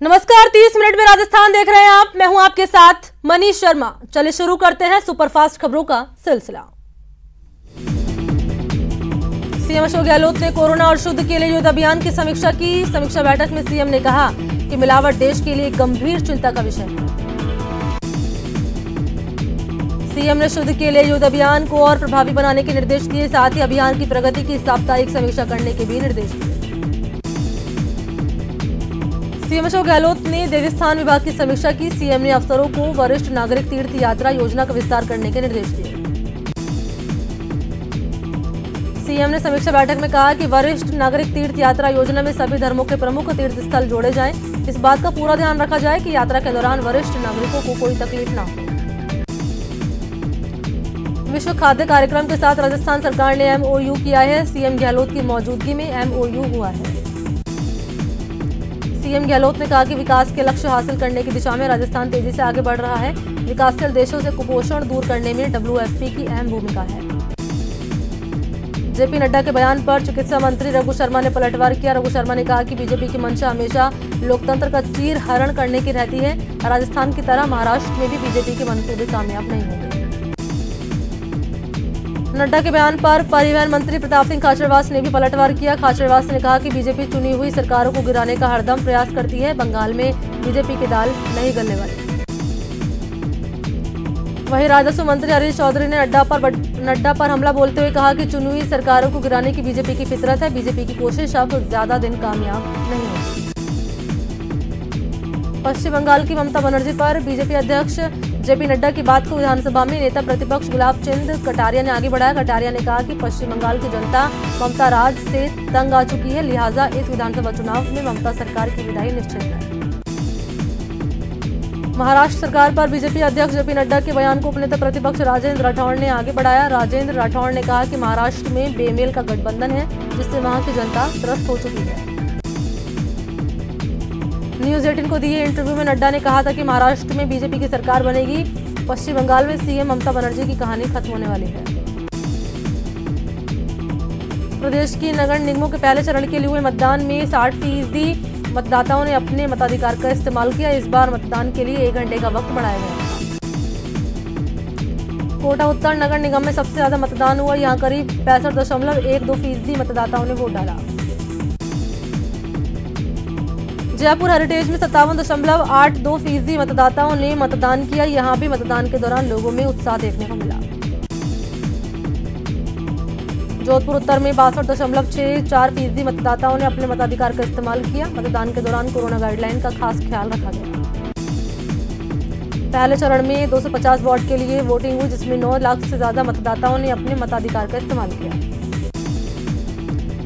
नमस्कार, 30 मिनट में राजस्थान देख रहे हैं आप। मैं हूं आपके साथ मनीष शर्मा। चलिए शुरू करते हैं सुपरफास्ट खबरों का सिलसिला। सीएम अशोक गहलोत ने कोरोना और शुद्ध के लिए युद्ध अभियान की समीक्षा की। समीक्षा बैठक में सीएम ने कहा कि मिलावट देश के लिए गंभीर चिंता का विषय है। सीएम ने शुद्ध के लिए युद्ध अभियान को और प्रभावी बनाने के निर्देश दिए। साथ ही अभियान की प्रगति की साप्ताहिक समीक्षा करने के भी निर्देश दिए। सीएम अशोक गहलोत ने देवस्थान विभाग की समीक्षा की। सीएम ने अफसरों को वरिष्ठ नागरिक तीर्थ यात्रा योजना का विस्तार करने के निर्देश दिए। सीएम ने समीक्षा बैठक में कहा कि वरिष्ठ नागरिक तीर्थ यात्रा योजना में सभी धर्मों के प्रमुख तीर्थ स्थल जोड़े जाएं। इस बात का पूरा ध्यान रखा जाए कि यात्रा के दौरान वरिष्ठ नागरिकों को कोई तकलीफ न हो। विश्व खाद्य कार्यक्रम के साथ राजस्थान सरकार ने एमओयू किया है। सीएम गहलोत की मौजूदगी में एमओयू हुआ है। सीएम गहलोत ने कहा कि विकास के लक्ष्य हासिल करने की दिशा में राजस्थान तेजी से आगे बढ़ रहा है। विकासशील देशों से कुपोषण दूर करने में डब्ल्यूएफपी की अहम भूमिका है। जेपी नड्डा के बयान पर चिकित्सा मंत्री रघु शर्मा ने पलटवार किया। रघु शर्मा ने कहा कि बीजेपी की मंशा हमेशा लोकतंत्र का चीर हरण करने की रहती है। राजस्थान की तरह महाराष्ट्र में भी बीजेपी के मंसूबे कामयाब नहीं होंगे। नड्डा के बयान पर परिवहन मंत्री प्रताप सिंह खाचरवास ने भी पलटवार किया। खाचरवास ने कहा कि बीजेपी चुनी हुई सरकारों को गिराने का हरदम प्रयास करती है। बंगाल में बीजेपी की दाल नहीं गलने वाली। वहीं राजस्व मंत्री हरीश चौधरी ने नड्डा पर हमला बोलते हुए कहा कि चुनी हुई सरकारों को गिराने की बीजेपी की फितरत है। बीजेपी की कोशिश अब ज्यादा दिन कामयाब नहीं होगी। पश्चिम बंगाल की ममता बनर्जी पर बीजेपी अध्यक्ष जेपी नड्डा की बात को विधानसभा में नेता प्रतिपक्ष गुलाब चंद कटारिया ने आगे बढ़ाया। कटारिया ने कहा कि पश्चिम बंगाल की जनता ममता राज से तंग आ चुकी है, लिहाजा इस विधानसभा चुनाव में ममता सरकार की विदाई निश्चित है। महाराष्ट्र सरकार पर बीजेपी अध्यक्ष जेपी नड्डा के बयान को उपनेता प्रतिपक्ष राजेंद्र राठौड़ ने आगे बढ़ाया। राजेंद्र राठौड़ ने कहा कि महाराष्ट्र में बेमेल का गठबंधन है, जिससे वहां की जनता त्रस्त हो चुकी है। न्यूज 18 को दिए इंटरव्यू में नड्डा ने कहा था कि महाराष्ट्र में बीजेपी की सरकार बनेगी। पश्चिम बंगाल में सीएम ममता बनर्जी की कहानी खत्म होने वाली है। प्रदेश की नगर निगमों के पहले चरण के लिए हुए मतदान में 60% मतदाताओं ने अपने मताधिकार का इस्तेमाल किया। इस बार मतदान के लिए 1 घंटे का वक्त बढ़ाया गया। कोटा उत्तर नगर निगम में सबसे ज्यादा मतदान हुआ। यहाँ करीब 65.12% मतदाताओं ने वोट डाला। जयपुर हेरिटेज में 57.82% मतदाताओं ने मतदान किया। यहां भी मतदान के दौरान लोगों में उत्साह देखने को मिला। जोधपुर उत्तर में 62.64% मतदाताओं ने अपने मताधिकार का इस्तेमाल किया। मतदान के दौरान कोरोना गाइडलाइन का खास ख्याल रखा गया। पहले चरण में 250 वार्ड के लिए वोटिंग हुई, जिसमें 9 लाख से ज्यादा मतदाताओं ने अपने मताधिकार का इस्तेमाल किया।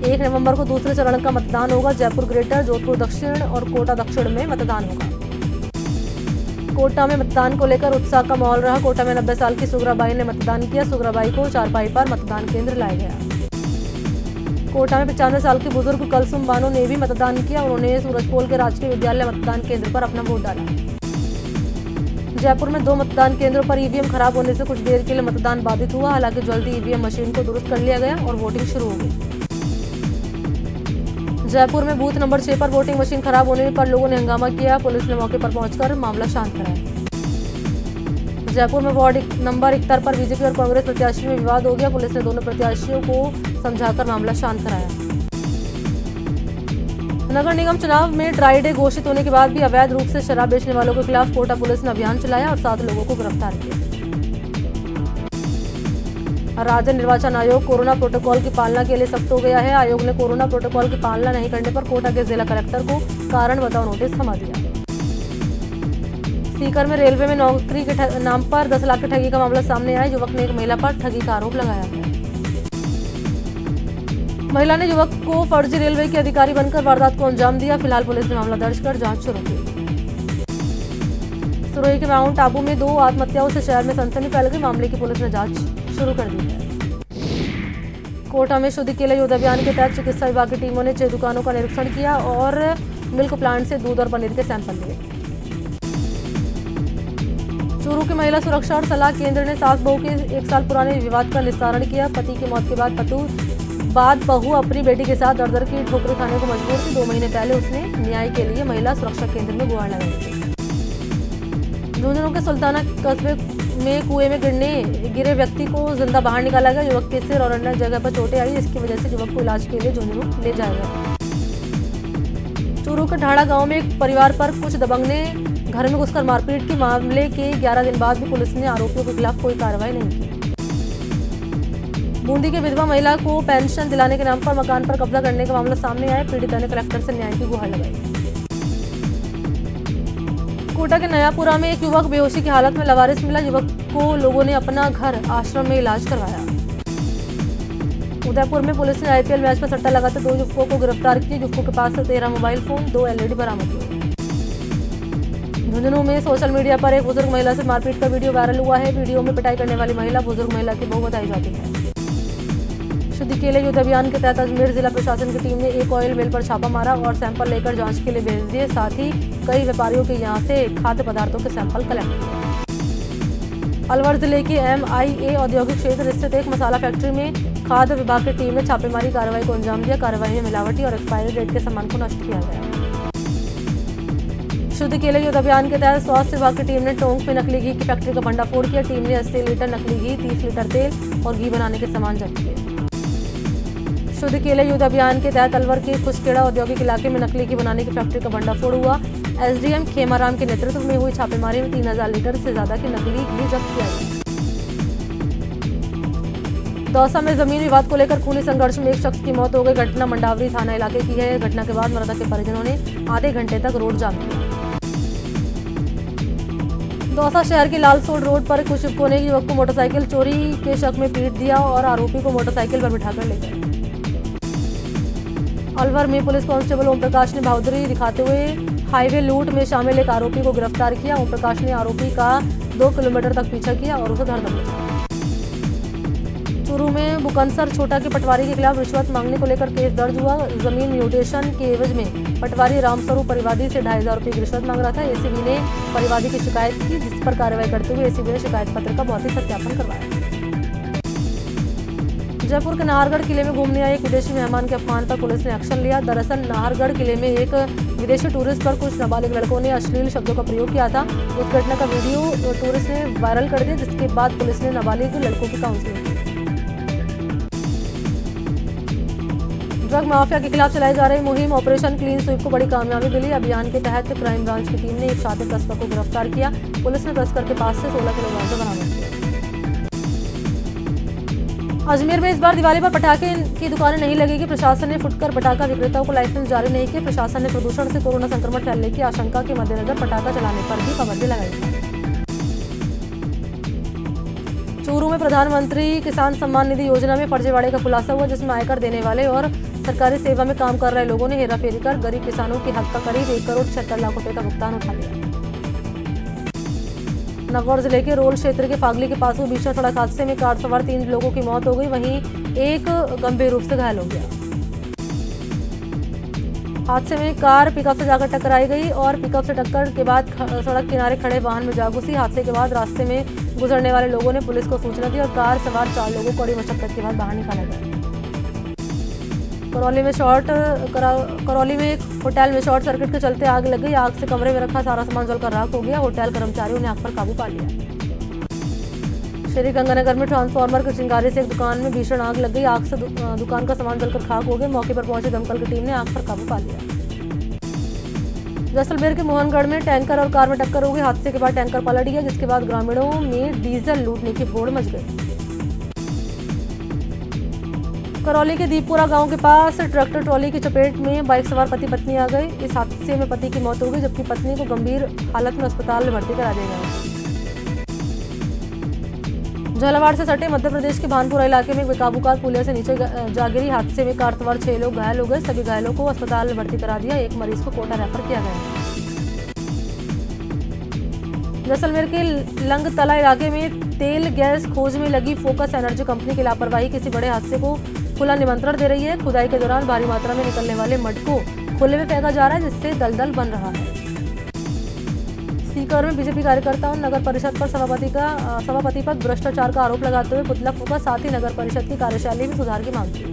1 नवंबर को दूसरे चरण का मतदान होगा। जयपुर ग्रेटर, जोधपुर दक्षिण और कोटा दक्षिण में मतदान होगा। कोटा में मतदान को लेकर उत्साह का माहौल रहा। कोटा में 90 साल की सुगराबाई ने मतदान किया। सुगराबाई को चारपाई पर मतदान केंद्र लाया गया। कोटा में 95 साल की बुजुर्ग कलसुम बानो ने भी मतदान किया। उन्होंने सूरजपोल के राजकीय विद्यालय मतदान केंद्र पर अपना वोट डाला। जयपुर में 2 मतदान केंद्रों पर ईवीएम खराब होने से कुछ देर के लिए मतदान बाधित हुआ। हालांकि जल्दी ईवीएम मशीन को दुरुस्त कर लिया गया और वोटिंग शुरू हो गई। जयपुर में बूथ नंबर 6 पर वोटिंग मशीन खराब होने पर लोगों ने हंगामा किया। पुलिस ने मौके पर पहुंचकर मामला शांत कराया। जयपुर में वार्ड नंबर 71 पर बीजेपी और कांग्रेस प्रत्याशी में विवाद हो गया। पुलिस ने दोनों प्रत्याशियों को समझाकर मामला शांत कराया। नगर निगम चुनाव में ड्राई डे घोषित होने के बाद भी अवैध रूप से शराब बेचने वालों के खिलाफ कोटा पुलिस ने अभियान चलाया और 7 लोगों को गिरफ्तार किया। राज्य निर्वाचन आयोग कोरोना प्रोटोकॉल की पालना के लिए सख्त हो गया है। आयोग ने कोरोना प्रोटोकॉल की पालना नहीं करने पर कोटा के जिला कलेक्टर को कारण बताओ नोटिस थमा दिया। सीकर में रेलवे में नौकरी के नाम पर 10 लाख की ठगी का मामला सामने आया। युवक ने एक महिला पर ठगी का आरोप लगाया है। महिला ने युवक को फर्जी रेलवे के अधिकारी बनकर वारदात को अंजाम दिया। फिलहाल पुलिस ने मामला दर्ज कर जांच शुरू की। सुरोही के माउंट आबू में 2 आत्महत्याओं से शहर में सनसनी फैल गई। मामले की पुलिस ने जांच शुरू कर दी है। कोटा में शुद्ध के लिए युद्ध अभियान के तहत चिकित्सा विभाग की टीमों ने 6 दुकानों का निरीक्षण किया और मिल्क प्लांट से दूध और पनीर के सैंपल लिए। चूरू की महिला सुरक्षा और सलाह केंद्र ने सास बहू के 1 साल पुराने विवाद का निस्तारण किया। पति की मौत के बाद पति बाद बहू अपनी बेटी के साथ दर-दर की ठोकरें खाने को मजबूर थी। 2 महीने पहले उसने न्याय के लिए महिला सुरक्षा केंद्र में गुहार लगाई थी। झुंझुनू के सुल्ताना कस्बे में कुएं में गिरे व्यक्ति को जिंदा बाहर निकाला गया। युवक के सिर और अन्य जगह पर चोटें आई, जिसकी वजह से युवक को इलाज के लिए झुंझुनू ले जाया गया। चूरू के ढाड़ा गांव में एक परिवार पर कुछ दबंग ने घर में घुसकर मारपीट की। मामले के 11 दिन बाद भी पुलिस ने आरोपियों के खिलाफ कोई कार्रवाई नहीं की। बूंदी की विधवा महिला को पेंशन दिलाने के नाम पर मकान पर कब्जा करने का मामला सामने आया। पीड़िता ने कलेक्टर से न्याय की गुहार लगाई। कोटा के नयापुरा में एक युवक बेहोशी की हालत में लवारिस मिला। युवक को लोगों ने अपना घर आश्रम में इलाज करवाया। उदयपुर में पुलिस ने आईपीएल मैच पर सट्टा लगाते 2 युवकों को गिरफ्तार किया। युवकों के पास से 13 मोबाइल फोन, 2 एलईडी बरामद हुए। झुंझुनू में सोशल मीडिया पर एक बुजुर्ग महिला से मारपीट का वीडियो वायरल हुआ है। वीडियो में पिटाई करने वाली महिला बुजुर्ग महिला की बहू बताई जाती है। शुद्ध केले युद्ध अभियान के तहत अजमेर जिला प्रशासन की टीम ने एक ऑयल मिल पर छापा मारा और सैंपल लेकर जांच के लिए भेज दिए। साथ ही कई व्यापारियों के यहां से खाद्य पदार्थों के सैंपल कलेक्ट किए। अलवर जिले के MIA औद्योगिक क्षेत्र स्थित एक मसाला फैक्ट्री में खाद्य विभाग की टीम ने छापेमारी कार्रवाई को अंजाम दिया। कार्रवाई में मिलावटी और एक्सपायरी डेट के सामान को नष्ट किया गया। शुद्ध केले युद्ध अभियान के तहत स्वास्थ्य विभाग की टीम ने टोंक में नकली घी की फैक्ट्री का भंडाफोड़ किया। टीम ने 80 लीटर नकली घी, 30 लीटर तेल और घी बनाने के सामान जब्त किए। शुद्ध केले युद्ध अभियान के तहत अलवर के खुशखेड़ा औद्योगिक इलाके में नकली घी बनाने की फैक्ट्री का भंडाफोड़ हुआ। SDM खेमाराम के नेतृत्व में हुई छापेमारी में 3000 लीटर से ज्यादा की नकली घी जब्त किया गया। दौसा में जमीन विवाद को लेकर खूनी संघर्ष में एक शख्स की मौत हो गई। घटना मंडावरी थाना इलाके की है। घटना के बाद मृतक के परिजनों ने आधे घंटे तक रोड जाम किया। दौसा शहर के लालसोड़ रोड पर कुछ युवकों ने युवक को मोटरसाइकिल चोरी के शक में पीट दिया और आरोपी को मोटरसाइकिल पर बिठाकर ले गए। अलवर में पुलिस कांस्टेबल ओम प्रकाश ने बहादुरी दिखाते हुए हाईवे लूट में शामिल एक आरोपी को गिरफ्तार किया। ओम प्रकाश ने आरोपी का 2 किलोमीटर तक पीछा किया और उसे धर दबोचा। चूरू में बुकनसर छोटा के पटवारी के खिलाफ रिश्वत मांगने को लेकर केस दर्ज हुआ। जमीन म्यूटेशन के एवज में पटवारी रामस्वरूप परिवादी से 2500 रुपये की रिश्वत मांग रहा था। एसीबी ने परिवादी की शिकायत की, जिस पर कार्रवाई करते हुए एसीबी ने शिकायत पत्र का भौतिक सत्यापन करवाया। जयपुर के नाहरगढ़ किले में घूमने आए एक विदेशी मेहमान के अपमान पर पुलिस ने एक्शन लिया। दरअसल नाहरगढ़ किले में एक विदेशी टूरिस्ट पर कुछ नाबालिग लड़कों ने अश्लील शब्दों का प्रयोग किया था। उस घटना का वीडियो टूरिस्ट ने वायरल कर दिया, जिसके बाद पुलिस ने नाबालिग लड़कों की काउंसलिंग की। ड्रग माफिया के खिलाफ चलाई जा रही मुहिम ऑपरेशन क्लीन स्वीप को बड़ी कामयाबी मिली। अभियान के तहत क्राइम ब्रांच की टीम ने एक शातिर तस्कर को गिरफ्तार किया। पुलिस ने तस्कर के पास से 16 किलो गांजा बरामद किया। अजमेर में इस बार दिवाली पर पटाखे की दुकानें नहीं लगेगी। प्रशासन ने फुटकर पटाखा विक्रेताओं को लाइसेंस जारी नहीं किए। प्रशासन ने प्रदूषण से कोरोना संक्रमण फैलने की आशंका के मद्देनजर पटाखा चलाने पर भी पाबंदी लगाई है। चूरू में प्रधानमंत्री किसान सम्मान निधि योजना में फर्जीवाड़े का खुलासा हुआ, जिसमें आयकर देने वाले और सरकारी सेवा में काम कर रहे लोगों ने हेराफेरी कर गरीब किसानों के हक का करीब 1 करोड़ 76 लाख रुपए का भुगतान उठा लिया। नागौर जिले के रोल क्षेत्र के फागली के पास हुए भीषण सड़क हादसे में कार सवार 3 लोगों की मौत हो गई, वहीं एक गंभीर रूप से घायल हो गया। हादसे में कार पिकअप से जाकर टकराई गई और पिकअप से टक्कर के बाद सड़क किनारे खड़े वाहन में जा घुसी। हादसे के बाद रास्ते में गुजरने वाले लोगों ने पुलिस को सूचना दी और कार सवार 4 लोगों को कड़ी मशक्कत के बाद बाहर निकाला गया। करौली में एक होटल में शॉर्ट सर्किट के चलते आग लग गई। आग से कमरे में रखा सारा सामान जलकर राख हो गया। होटल कर्मचारियों ने आग पर काबू पा लिया। श्री गंगानगर में ट्रांसफार्मर की चिंगारी से एक दुकान में भीषण आग लग गई। आग से दुकान का सामान जलकर खाक हो गया। मौके पर पहुंची दमकल की टीम ने आग पर काबू पा लिया। जैसलमेर के मोहनगढ़ में टैंकर और कार में टक्कर हो गई। हादसे के बाद टैंकर पलट गया, जिसके बाद ग्रामीणों में डीजल लूटने की होड़ मच गई। करौली के दीपपुरा गांव के पास ट्रैक्टर ट्रॉली की चपेट में बाइक सवार पति पत्नी आ गए। इस हादसे में पति की मौत हो गई, जबकि पत्नी को गंभीर हालत में अस्पताल में भर्ती करा दिया गया। झालावाड़ से सटे मध्य प्रदेश के भानपुरा इलाके में बेकाबू पुलिया से नीचे जा गिरी। हादसे में कार सवार 6 लोग घायल हो गए। सभी घायलों को अस्पताल में भर्ती करा दिया। एक मरीज को कोटा रेफर किया गया। जैसलमेर के लंगतला इलाके में तेल गैस खोज में लगी फोकस एनर्जी कंपनी की लापरवाही किसी बड़े हादसे को खुला निमंत्रण दे रही है। खुदाई के दौरान भारी मात्रा में निकलने वाले मड को खुले में फेंका जा रहा है, जिससे दलदल बन रहा है। सीकर में बीजेपी कार्यकर्ताओं ने नगर परिषद पर सभापति पर भ्रष्टाचार का आरोप लगाते हुए पुतला फूंका। साथ ही नगर परिषद की कार्यशैली में सुधार की मांग की।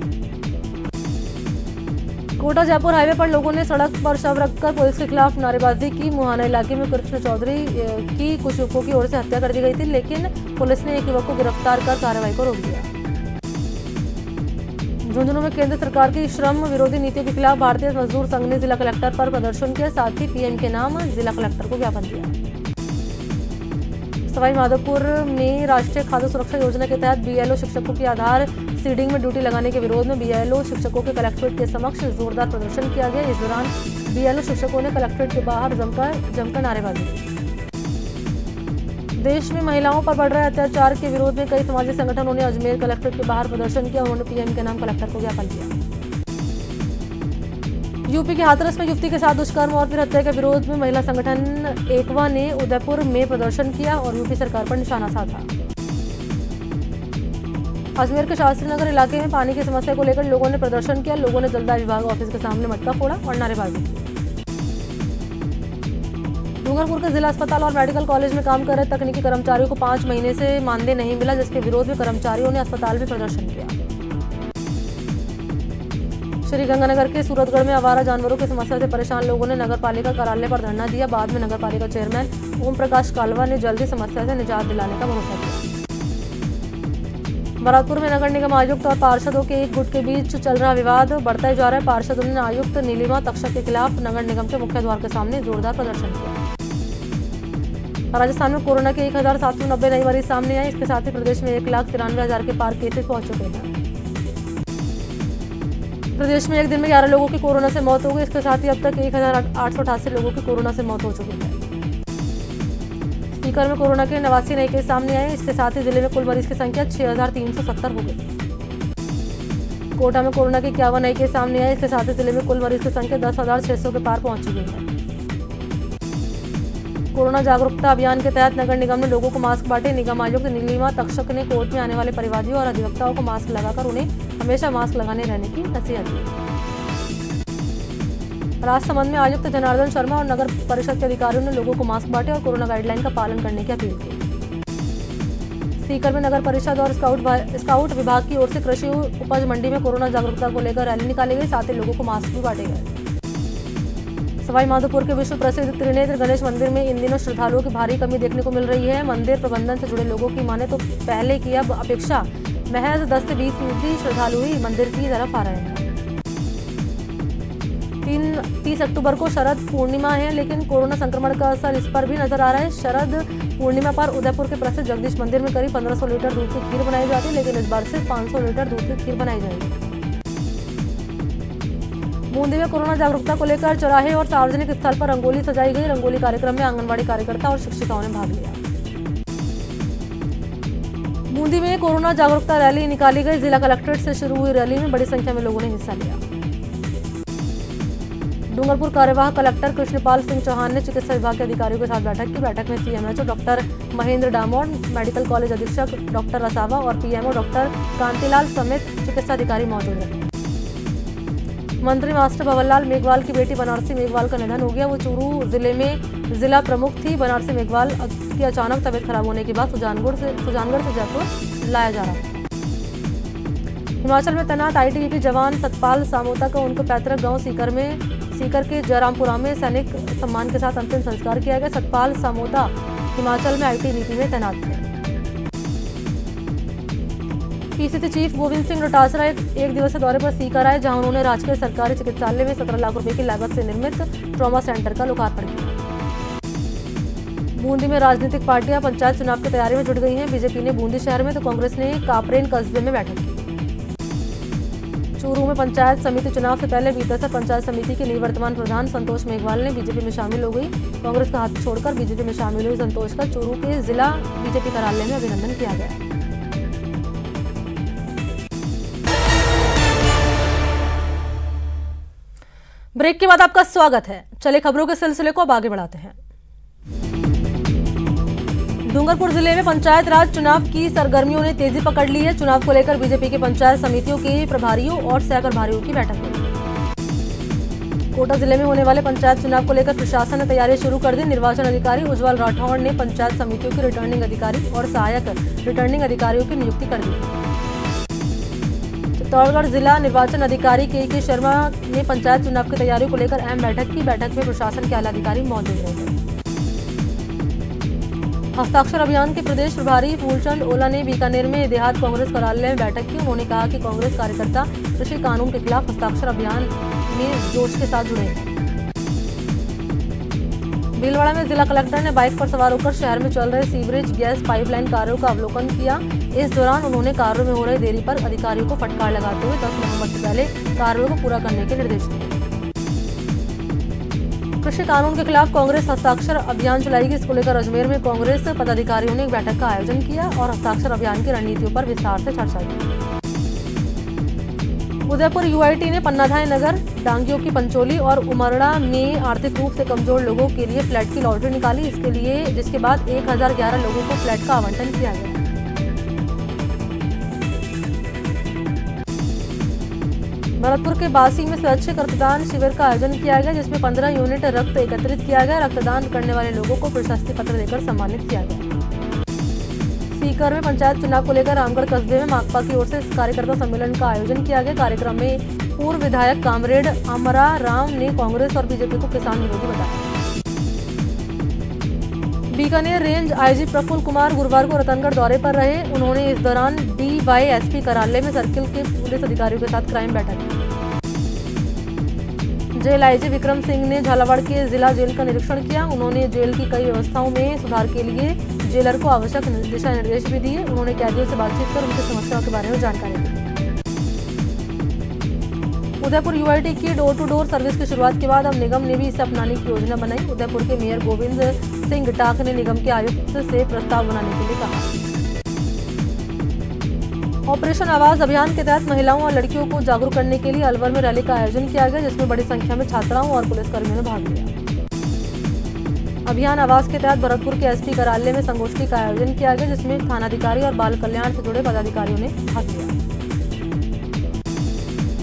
कोटा जयपुर हाईवे पर लोगों ने सड़क पर शव रखकर पुलिस के खिलाफ नारेबाजी की। मुहाना इलाके में कृष्ण चौधरी की कुछ युवकों की ओर से हत्या कर दी गई थी, लेकिन पुलिस ने एक युवक को गिरफ्तार कर कार्रवाई को रोक दिया। झुंझुनू में केंद्र सरकार की श्रम विरोधी नीतियों के खिलाफ भारतीय मजदूर संघ ने जिला कलेक्टर पर प्रदर्शन किया, साथ ही पीएम के नाम जिला कलेक्टर को ज्ञापन दिया। सवाई माधोपुर में राष्ट्रीय खाद्य सुरक्षा योजना के तहत बीएलओ शिक्षकों की आधार सीडिंग में ड्यूटी लगाने के विरोध में बीएलओ शिक्षकों के कलेक्ट्रेट के समक्ष जोरदार प्रदर्शन किया गया। इस दौरान बीएलओ शिक्षकों ने कलेक्ट्रेट के बाहर जमकर नारेबाजी की। देश में महिलाओं पर बढ़ रहे अत्याचार के विरोध में कई समाजी संगठनों ने अजमेर कलेक्ट्रेट के बाहर प्रदर्शन किया। उन्होंने पीएम के नाम कलेक्टर को ज्ञापन दिया। यूपी के हाथरस में युवती के साथ दुष्कर्म और फिर हत्या के विरोध में महिला संगठन एकवा ने उदयपुर में प्रदर्शन किया और यूपी सरकार पर निशाना साधा। अजमेर के शास्त्री नगर इलाके में पानी की समस्या को लेकर लोगों ने प्रदर्शन किया। लोगों ने जलदाय विभाग ऑफिस के सामने मटका फोड़ा और नारेबाजी की। डूंगरपुर के जिला अस्पताल और मेडिकल कॉलेज में काम कर रहे तकनीकी कर्मचारियों को 5 महीने से मानदेय नहीं मिला, जिसके विरोध में कर्मचारियों ने अस्पताल में प्रदर्शन किया। श्री गंगानगर के सूरतगढ़ में आवारा जानवरों की समस्या से परेशान लोगों ने नगर पालिका कार्यालय पर धरना दिया। बाद में नगर पालिका चेयरमैन ओम प्रकाश कालवा ने जल्दी समस्या से निजात दिलाने का भरोसा दिया। भरतपुर में नगर निगम आयुक्त और पार्षदों के एक गुट के बीच चल रहा विवाद बढ़ता ही जा रहा है। पार्षदों ने आयुक्त नीलिमा तक्षक के खिलाफ नगर निगम के मुख्य द्वार के सामने जोरदार प्रदर्शन किया। राजस्थान में कोरोना के 1790 नए मरीज सामने आए। इसके साथ ही प्रदेश में 1,93,000 के पार केसेस पहुंच चुके हैं। प्रदेश में एक दिन में 11 लोगों की कोरोना से मौत हो गई। इसके साथ ही अब तक 1,888 लोगों की कोरोना से मौत हो चुकी है। सीकर में कोरोना के 89 नए केस सामने आए। इसके साथ ही जिले में कुल मरीज की संख्या 6,370 हो गई। कोटा में कोरोना के 51 नए केस सामने आए। इसके साथ ही जिले में कुल मरीज की संख्या 10,600 के पार पहुंच चुकी है। कोरोना जागरूकता अभियान के तहत नगर निगम ने लोगों को मास्क बांटे। निगम आयुक्त नीलिमा तक्षक ने कोर्ट में आने वाले परिवादियों और अधिवक्ताओं को मास्क लगाकर उन्हें हमेशा मास्क लगाने रहने की नसीहत दी। राजसमंद में आयुक्त जनार्दन शर्मा और नगर परिषद के अधिकारियों ने लोगों को मास्क बांटे और कोरोना गाइडलाइन का पालन करने की अपील की। सीकर में नगर परिषद और स्काउट विभाग की ओर से कृषि उपज मंडी में कोरोना जागरूकता को लेकर रैली निकाली गई। साथ ही लोगों को मास्क भी बांटे गए। सवाई माधोपुर के विश्व प्रसिद्ध त्रिनेत्र गणेश मंदिर में इन दिनों श्रद्धालुओं की भारी कमी देखने को मिल रही है। मंदिर प्रबंधन से जुड़े लोगों की माने तो पहले की अब अपेक्षा महज 10 से 20% श्रद्धालु ही मंदिर की तरफ आ रहे हैं। 30 अक्टूबर को शरद पूर्णिमा है, लेकिन कोरोना संक्रमण का असर इस पर भी नजर आ रहा है। शरद पूर्णिमा पर उदयपुर के प्रसिद्ध जगदीश मंदिर में करीब 1500 लीटर दूध की खीर बनाई जाती है, लेकिन इस बार सिर्फ 500 लीटर दूध की खीर बनाई जाएगी। बूंदी में कोरोना जागरूकता को लेकर चौराहे और सार्वजनिक स्थल पर रंगोली सजाई गई। रंगोली कार्यक्रम में आंगनबाड़ी कार्यकर्ता और शिक्षिकाओं ने भाग लिया। बूंदी में कोरोना जागरूकता रैली निकाली गई। जिला कलेक्ट्रेट से शुरू हुई रैली में बड़ी संख्या में लोगों ने हिस्सा लिया। डूंगरपुर कार्यवाहक कलेक्टर कृष्णपाल सिंह चौहान ने चिकित्सा विभाग के अधिकारियों के साथ बैठक की। बैठक में CMHO doctor Mahendra Damor, medical college अधीक्षक डॉक्टर रसावा और पीएमओ डॉक्टर कांतिलाल समेत चिकित्सा अधिकारी मौजूद रहे। मंत्री मास्टर भंवरलाल मेघवाल की बेटी बनारसी मेघवाल का निधन हो गया। वो चूरू जिले में जिला प्रमुख थी। बनारसी मेघवाल की अचानक तबीयत खराब होने के बाद सुजानगढ़ से जयपुर लाया जा रहा था। हिमाचल में तैनात आईटीबीपी जवान सतपाल सामोता का उनके पैतृक गांव सीकर के जयरामपुरा में सैनिक सम्मान के साथ अंतिम संस्कार किया गया। सतपाल सामोता हिमाचल में आईटीबीपी में तैनात थे। पीसीसी चीफ गोविंद सिंह डोटासरा एक दिवसीय दौरे पर सीकर आए, जहां उन्होंने राजकीय सरकारी चिकित्सालय में 17 लाख रुपए की लागत से निर्मित ट्रॉमा सेंटर का लोकार्पण किया। बूंदी में राजनीतिक पार्टियां पंचायत चुनाव की तैयारी में जुट गई हैं। बीजेपी ने बूंदी शहर में तो कांग्रेस ने कापरेन कस्बे में बैठक की। चूरू में पंचायत समिति चुनाव से पहले बीतसर पंचायत समिति के निवर्तमान प्रधान संतोष मेघवाल ने बीजेपी में शामिल हो गई। कांग्रेस का हाथ छोड़कर बीजेपी में शामिल हुई संतोष का चूरू के जिला बीजेपी कार्यालय में अभिनंदन किया गया। ब्रेक के बाद आपका स्वागत है। चले खबरों के सिलसिले को अब आगे बढ़ाते हैं। डूंगरपुर जिले में पंचायत राज चुनाव की सरगर्मियों ने तेजी पकड़ ली है। चुनाव को लेकर बीजेपी के पंचायत समितियों के प्रभारियों और सह प्रभारियों की बैठक हुई। कोटा जिले में होने वाले पंचायत चुनाव को लेकर प्रशासन ने तैयारी शुरू कर दी। निर्वाचन अधिकारी उज्जवल राठौड़ ने पंचायत समितियों के रिटर्निंग अधिकारी और सहायक रिटर्निंग अधिकारियों की नियुक्ति कर दी। चित्तौड़गढ़ जिला निर्वाचन अधिकारी के शर्मा ने पंचायत चुनाव की तैयारियों को लेकर अहम बैठक की। बैठक में प्रशासन के आला अधिकारी मौजूद रहे। हस्ताक्षर अभियान के प्रदेश प्रभारी फूलचंद ओला ने बीकानेर में देहात कांग्रेस कार्यालय में बैठक की। उन्होंने कहा कि कांग्रेस कार्यकर्ता कृषि कानून के खिलाफ हस्ताक्षर अभियान में जोश के साथ जुड़े हैं। भीलवाड़ा में जिला कलेक्टर ने बाइक पर सवार होकर शहर में चल रहे सीवरेज गैस पाइपलाइन कार्यों का अवलोकन किया। इस दौरान उन्होंने कार्यों में हो रही देरी पर अधिकारियों को फटकार लगाते हुए 10 नवंबर से पहले कार्यों को पूरा करने के निर्देश दिए। कृषि कानून के खिलाफ कांग्रेस हस्ताक्षर अभियान चलाएगी। इसको लेकर अजमेर में कांग्रेस पदाधिकारियों ने एक बैठक का आयोजन किया और हस्ताक्षर अभियान की रणनीतियों पर विस्तार से चर्चा की। उदयपुर यूआईटी ने पन्नाधाय नगर, डांगियों की पंचोली और उमरड़ा में आर्थिक रूप से कमजोर लोगों के लिए फ्लैट की लॉटरी निकाली। जिसके बाद 1011 लोगों को फ्लैट का आवंटन किया गया। भरतपुर के बासी में स्वैच्छिक रक्तदान शिविर का आयोजन किया गया, जिसमें 15 यूनिट रक्त एकत्रित किया गया। रक्तदान करने वाले लोगों को प्रशस्ति पत्र देकर सम्मानित किया गया। सीकर में पंचायत चुनाव को लेकर रामगढ़ कस्बे में माकपा की ओर से कार्यकर्ता सम्मेलन का आयोजन किया गया। कार्यक्रम में पूर्व विधायक कामरेड अमरा राम ने कांग्रेस और बीजेपी को किसान विरोधी बताया। बीकानेर रेंज आईजी प्रफुल्ल कुमार गुरुवार को रतनगढ़ दौरे पर रहे। उन्होंने इस दौरान डीवाईएसपी कार्यालय में सर्किल के पुलिस अधिकारियों के साथ क्राइम बैठक की। जेल आईजी विक्रम सिंह ने झालावाड़ के जिला जेल का निरीक्षण किया। उन्होंने जेल की कई व्यवस्थाओं में सुधार के लिए जेलर को आवश्यक दिशा निर्देश भी दिए। उन्होंने कैदियों से बातचीत कर उनकी समस्याओं के बारे में जानकारी दी। उदयपुर यूआईटी की डोर टू डोर सर्विस की शुरुआत के बाद अब निगम ने भी इसे अपनाने की योजना बनाई। उदयपुर के मेयर गोविंद सिंह टाक ने निगम के आयुक्त से प्रस्ताव बनाने के लिए कहा। ऑपरेशन आवाज अभियान के तहत महिलाओं और लड़कियों को जागरूक करने के लिए अलवर में रैली का आयोजन किया गया, जिसमें बड़ी संख्या में छात्राओं और पुलिसकर्मियों ने भाग लिया। अभियान आवास के तहत भरतपुर के एसपी कार्यालय में संगोष्ठी का आयोजन किया गया, जिसमें थानाधिकारी और बाल कल्याण से जुड़े पदाधिकारियों ने भाग लिया।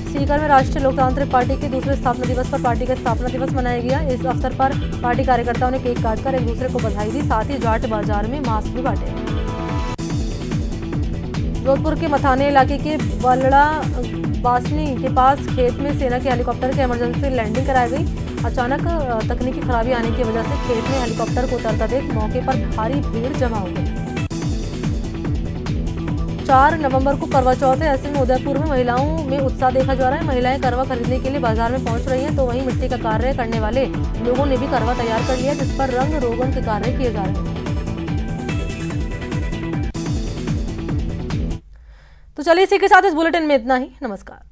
सीकर में राष्ट्रीय लोकतांत्रिक पार्टी के दूसरे स्थापना दिवस पर पार्टी का स्थापना दिवस मनाया गया। इस अवसर पर पार्टी कार्यकर्ताओं ने केक काटकर एक दूसरे को बधाई दी। साथ ही जाट बाजार में मास्क भी बांटे। जोधपुर के मथाने इलाके के बलड़ा बासनी के पास खेत में सेना के हेलीकॉप्टर की इमरजेंसी लैंडिंग कराई गई। अचानक तकनीकी खराबी आने की वजह से खेत में हेलीकॉप्टर को उतरता देख मौके पर भारी भीड़ जमा हो गई। 4 नवंबर को करवा चौथ है। ऐसे में उदयपुर में महिलाओं में उत्साह देखा जा रहा है। महिलाएं करवा खरीदने के लिए बाजार में पहुंच रही हैं, तो वहीं मिट्टी का कार्य करने वाले लोगों ने भी करवा तैयार कर लिया, जिस पर रंग रोगन के कार्य किए जा रहे हैं। तो चलिए इसी के साथ इस बुलेटिन में इतना ही। नमस्कार।